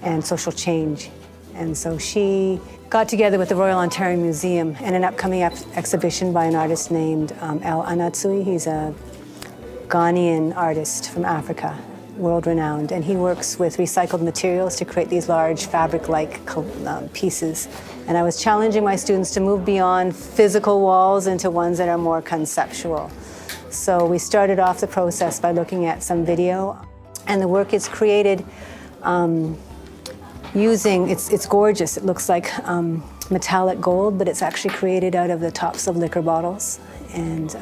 and social change. And so she got together with the Royal Ontario Museum and an upcoming exhibition by an artist named El Anatsui. He's a Ghanaian artist from Africa, world-renowned, and he works with recycled materials to create these large fabric-like pieces. And I was challenging my students to move beyond physical walls into ones that are more conceptual. So we started off the process by looking at some video, and the work is created using, it's gorgeous. It looks like metallic gold, but it's actually created out of the tops of liquor bottles and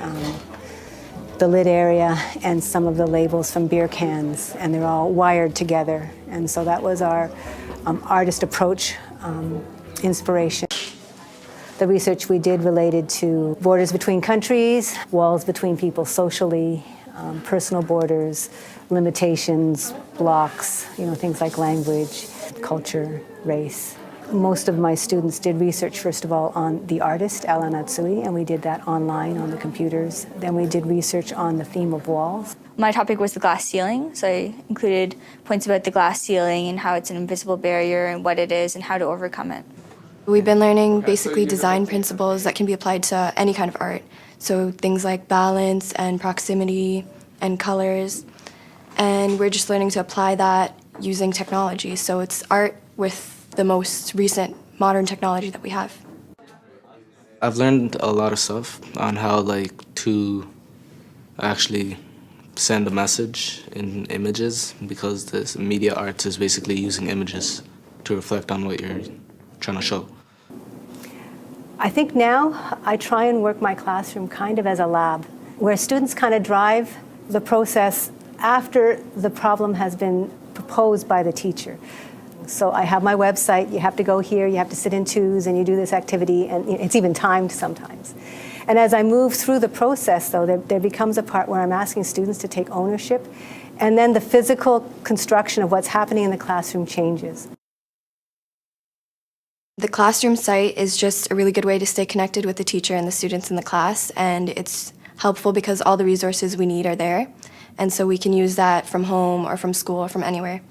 the lid area and some of the labels from beer cans, and they're all wired together. And so that was our artist approach inspiration. The research we did related to borders between countries, walls between people socially, personal borders, limitations, blocks, things like language, culture, race. Most of my students did research, first of all, on the artist, El Anatsui, and we did that online on the computers. Then we did research on the theme of walls. My topic was the glass ceiling, so I included points about the glass ceiling and how it's an invisible barrier and what it is and how to overcome it. We've been learning basically design principles that can be applied to any kind of art. So things like balance and proximity and colors. And we're just learning to apply that using technology. So it's art with the most recent modern technology that we have. I've learned a lot of stuff on how to actually send a message in images, because this media arts is basically using images to reflect on what you're trying to show. I think now I try and work my classroom kind of as a lab, where students kind of drive the process after the problem has been proposed by the teacher. So I have my website, you have to go here, you have to sit in twos, and you do this activity, and it's even timed sometimes. And as I move through the process, though, there becomes a part where I'm asking students to take ownership, and then the physical construction of what's happening in the classroom changes. The classroom site is just a really good way to stay connected with the teacher and the students in the class, and it's helpful because all the resources we need are there, and so we can use that from home or from school or from anywhere.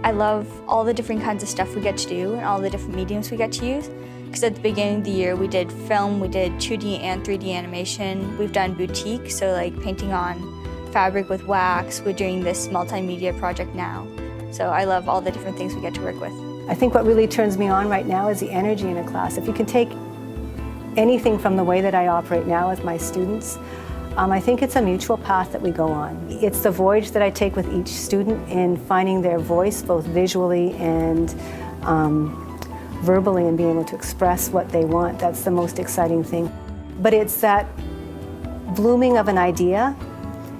I love all the different kinds of stuff we get to do and all the different mediums we get to use, because at the beginning of the year we did film, we did 2D and 3D animation, we've done boutique, so like painting on fabric with wax, we're doing this multimedia project now. So I love all the different things we get to work with. I think what really turns me on right now is the energy in a class. If you can take anything from the way that I operate now with my students, I think it's a mutual path that we go on. It's the voyage that I take with each student in finding their voice, both visually and verbally, and being able to express what they want. That's the most exciting thing. But it's that blooming of an idea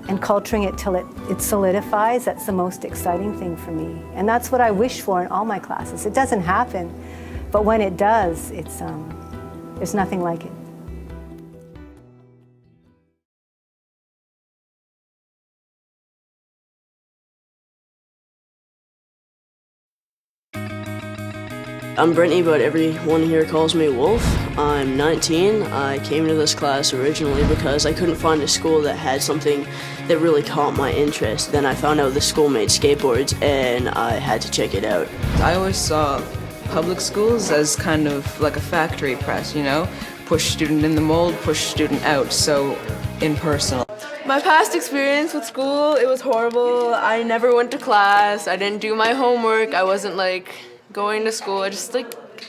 and culturing it till it solidifies. That's the most exciting thing for me. And that's what I wish for in all my classes. It doesn't happen, but when it does, there's nothing like it. I'm Brittany, but everyone here calls me Wolf. I'm 19. I came to this class originally because I couldn't find a school that had something that really caught my interest. Then I found out the school made skateboards, and I had to check it out. I always saw public schools as kind of like a factory press, push student in the mold, push student out, so impersonal. My past experience with school, it was horrible. I never went to class. I didn't do my homework. I wasn't going to school.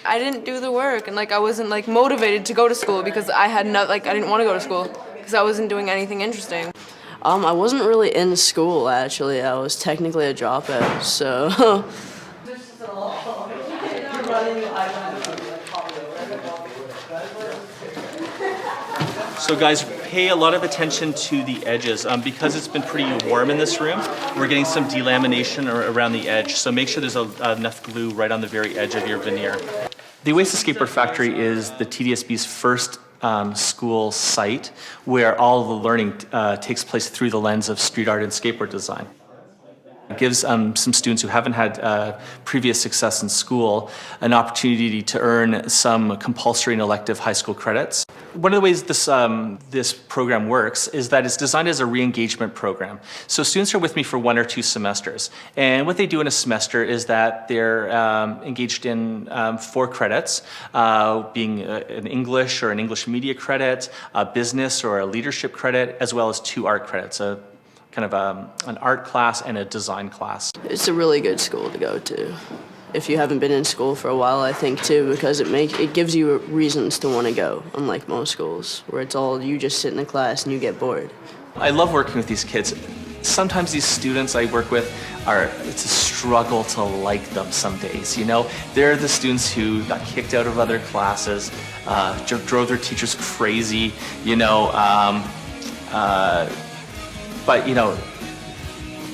I didn't do the work, and I wasn't motivated to go to school because I didn't want to go to school because I wasn't doing anything interesting. I wasn't really in school, actually. I was technically a dropout, so. So guys, pay a lot of attention to the edges. Because it's been pretty warm in this room, we're getting some delamination around the edge. So make sure there's enough glue right on the very edge of your veneer. The Oasis Skateboard Factory is the TDSB's first school site where all of the learning takes place through the lens of street art and skateboard design. It gives some students who haven't had previous success in school an opportunity to earn some compulsory and elective high school credits. One of the ways this program works is that it's designed as a re-engagement program. So students are with me for 1 or 2 semesters, and what they do in a semester is that they're engaged in 4 credits, being an English or an English media credit, a business or a leadership credit, as well as 2 art credits, a kind of an art class and a design class. It's a really good school to go to. If you haven't been in school for a while, I think too, because it gives you reasons to want to go, unlike most schools, where it's all you just sit in a class and you get bored. I love working with these kids. Sometimes these students I work with it's a struggle to like them some days, you know? They're the students who got kicked out of other classes, drove their teachers crazy, you know, but, you know,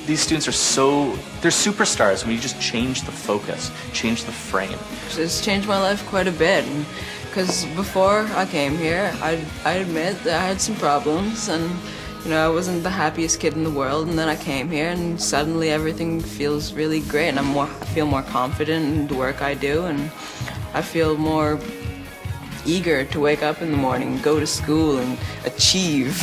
these students they're superstars when you just change the focus, change the frame. It's changed my life quite a bit, because before I came here, I admit that I had some problems, and you know, I wasn't the happiest kid in the world, and then I came here and suddenly everything feels really great, and I feel more confident in the work I do, and I feel more eager to wake up in the morning, go to school, and achieve.